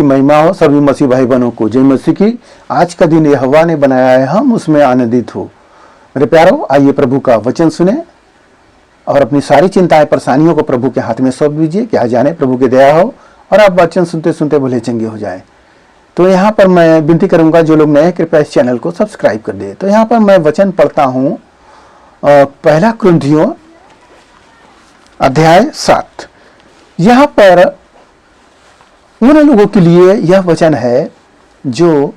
की महिमा हो सभी मसीह भाई बहनों को। जय मसीह की। आज का दिन यहोवा ने बनाया है, हम उसमें आनंदित हो। मेरे प्यारो, आइए प्रभु का वचन सुने और अपनी सारी चिंताएं परेशानियों को प्रभु के हाथ में सौंप दीजिए। क्या जाने प्रभु की दया हो और आप वचन सुनते सुनते भले चंगे हो जाए। तो यहाँ पर मैं विनती करूंगा, जो लोग नए कृपया इस चैनल को सब्सक्राइब कर दे। तो यहाँ पर मैं वचन पढ़ता हूँ, पहला कुरिन्थियों अध्याय 7। यहाँ पर उन लोगों के लिए यह वचन है जो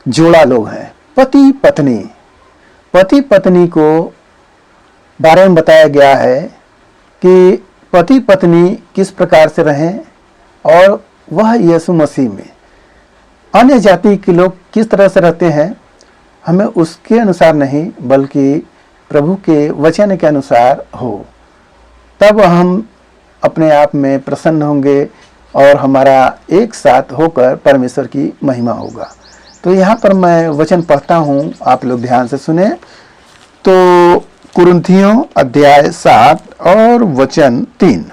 जोड़ा लोग हैं, पति पत्नी। पति पत्नी को बारे में बताया गया है कि पति पत्नी किस प्रकार से रहें, और वह यीशु मसीह में। अन्य जाति के लोग किस तरह से रहते हैं, हमें उसके अनुसार नहीं बल्कि प्रभु के वचन के अनुसार हो, तब हम अपने आप में प्रसन्न होंगे और हमारा एक साथ होकर परमेश्वर की महिमा होगा। तो यहाँ पर मैं वचन पढ़ता हूँ, आप लोग ध्यान से सुने। तो कुरिन्थियों अध्याय 7 और वचन 3।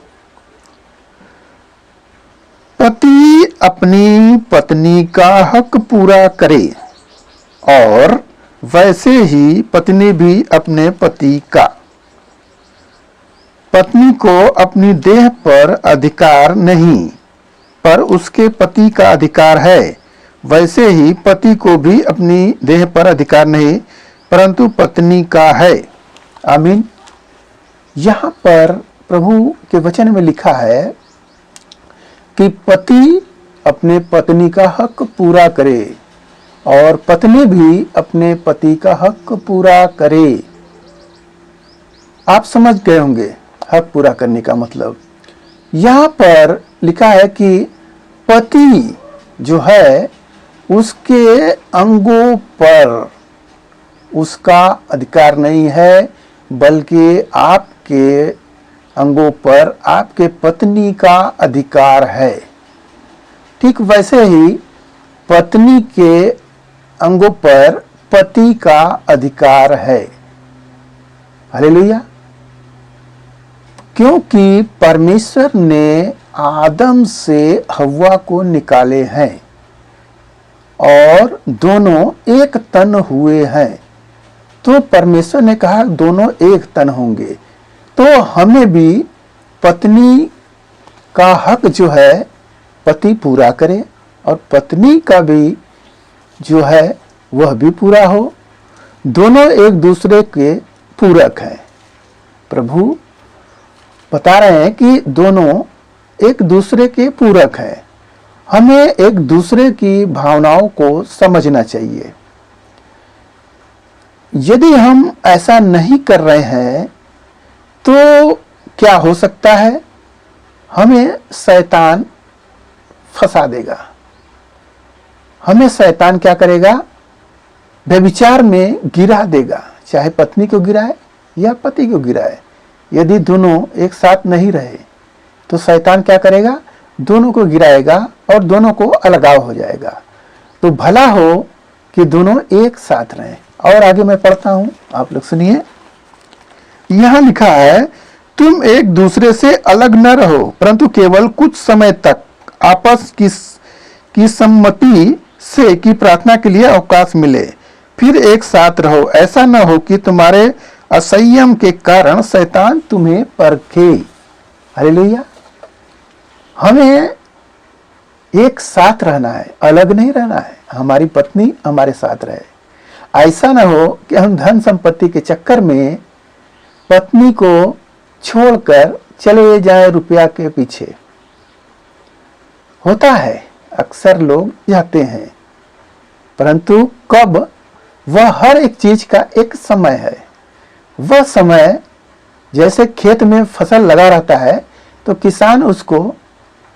पति अपनी पत्नी का हक पूरा करे और वैसे ही पत्नी भी अपने पति का। पत्नी को अपनी देह पर अधिकार नहीं, पर उसके पति का अधिकार है। वैसे ही पति को भी अपनी देह पर अधिकार नहीं, परंतु पत्नी का है। आमीन। यहाँ पर प्रभु के वचन में लिखा है कि पति अपने पत्नी का हक पूरा करे और पत्नी भी अपने पति का हक पूरा करे। आप समझ गए होंगे हक पूरा करने का मतलब। यहाँ पर लिखा है कि पति जो है उसके अंगों पर उसका अधिकार नहीं है, बल्कि आपके अंगों पर आपके पत्नी का अधिकार है। ठीक वैसे ही पत्नी के अंगों पर पति का अधिकार है। हालेलुया। क्योंकि परमेश्वर ने आदम से हव्वा को निकाले हैं और दोनों एक तन हुए हैं। तो परमेश्वर ने कहा दोनों एक तन होंगे, तो हमें भी पत्नी का हक जो है पति पूरा करे और पत्नी का भी जो है वह भी पूरा हो। दोनों एक दूसरे के पूरक हैं। प्रभु बता रहे हैं कि दोनों एक दूसरे के पूरक हैं। हमें एक दूसरे की भावनाओं को समझना चाहिए। यदि हम ऐसा नहीं कर रहे हैं तो क्या हो सकता है, हमें शैतान फंसा देगा। हमें शैतान क्या करेगा, व्यभिचार में गिरा देगा, चाहे पत्नी को गिराए या पति को गिराए। यदि दोनों एक साथ नहीं रहे तो शैतान क्या करेगा, दोनों को गिराएगा और दोनों को अलगाव हो जाएगा। तो भला हो कि दोनों एक साथ रहें। और आगे मैं पढ़ता हूं, आप लोग सुनिए। यहां लिखा है, तुम एक दूसरे से अलग न रहो, परंतु केवल कुछ समय तक आपस की सम्मति से कि प्रार्थना के लिए अवकाश मिले, फिर एक साथ रहो। ऐसा न हो कि तुम्हारे असंयम के कारण शैतान तुम्हें परखे। हालेलुया। हमें एक साथ रहना है, अलग नहीं रहना है। हमारी पत्नी हमारे साथ रहे। ऐसा न हो कि हम धन संपत्ति के चक्कर में पत्नी को छोड़कर चले जाए रुपया के पीछे। होता है, अक्सर लोग जाते हैं, परंतु कब, वह हर एक चीज का एक समय है। वह समय जैसे खेत में फसल लगा रहता है तो किसान उसको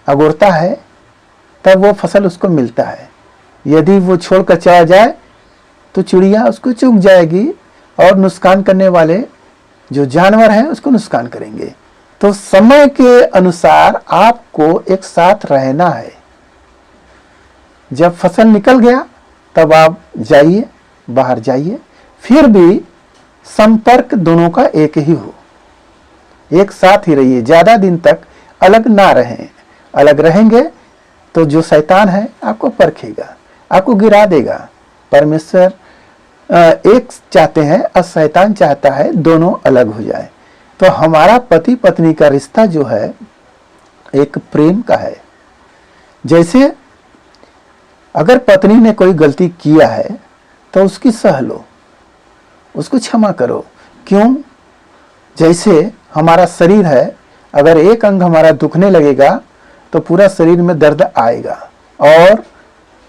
अगोरता है, तब वो फसल उसको मिलता है। यदि वो छोड़कर चला जाए तो चिड़िया उसको चुग जाएगी और नुकसान करने वाले जो जानवर हैं उसको नुकसान करेंगे। तो समय के अनुसार आपको एक साथ रहना है। जब फसल निकल गया तब आप जाइए, बाहर जाइए, फिर भी संपर्क दोनों का एक ही हो, एक साथ ही रहिए। ज्यादा दिन तक अलग ना रहें। अलग रहेंगे तो तो जो शैतान है आपको परखेगा, आपको गिरा देगा। परमेश्वर एक चाहते हैं और शैतान चाहता है दोनों अलग हो जाए। तो हमारा पति पत्नी का रिश्ता जो है एक प्रेम का है। जैसे अगर पत्नी ने कोई गलती किया है तो उसकी सह लो, उसको क्षमा करो। क्यों? जैसे हमारा शरीर है, अगर एक अंग हमारा दुखने लगेगा तो पूरा शरीर में दर्द आएगा, और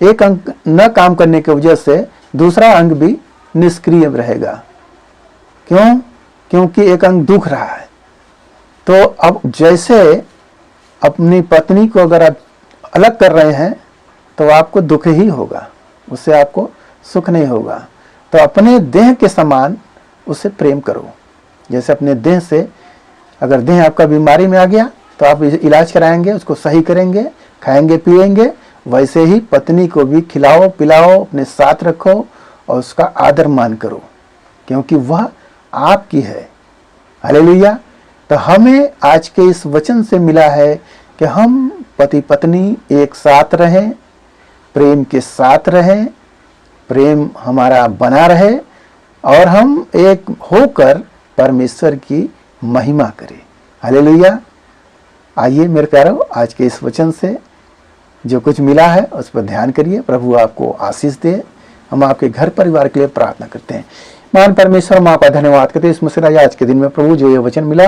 एक अंग न काम करने की वजह से दूसरा अंग भी निष्क्रिय रहेगा। क्यों? क्योंकि एक अंग दुख रहा है। तो अब जैसे अपनी पत्नी को अगर आप अलग कर रहे हैं तो आपको दुख ही होगा, उससे आपको सुख नहीं होगा। तो अपने देह के समान उससे प्रेम करो। जैसे अपने देह से, अगर देह आपका बीमारी में आ गया तो आप इलाज कराएंगे, उसको सही करेंगे, खाएंगे पिएंगे, वैसे ही पत्नी को भी खिलाओ पिलाओ, अपने साथ रखो और उसका आदर मान करो, क्योंकि वह आपकी है। हालेलुया। तो हमें आज के इस वचन से मिला है कि हम पति पत्नी एक साथ रहें, प्रेम के साथ रहें, प्रेम हमारा बना रहे और हम एक होकर परमेश्वर की महिमा करें। हालेलुया। आइए मेरे प्यारों, आज के इस वचन से जो कुछ मिला है उस पर ध्यान करिए। प्रभु आपको आशीष दे। हम आपके घर परिवार के लिए प्रार्थना करते हैं। महान परमेश्वर, हम आपका धन्यवाद करते हैं इस मुसीबत आज के दिन में प्रभु जो ये वचन मिला,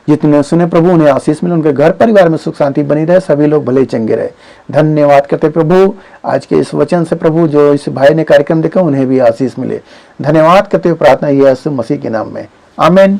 जितने सुने प्रभु उन्हें आशीष मिले, उनके घर परिवार में सुख शांति बनी रहे, सभी लोग भले चंगे रहे। धन्यवाद करते प्रभु आज के इस वचन से प्रभु जो इस भाई ने कार्यक्रम देखा उन्हें भी आशीष मिले। धन्यवाद करते हुए प्रार्थना यीशु मसीह के नाम में, आमीन।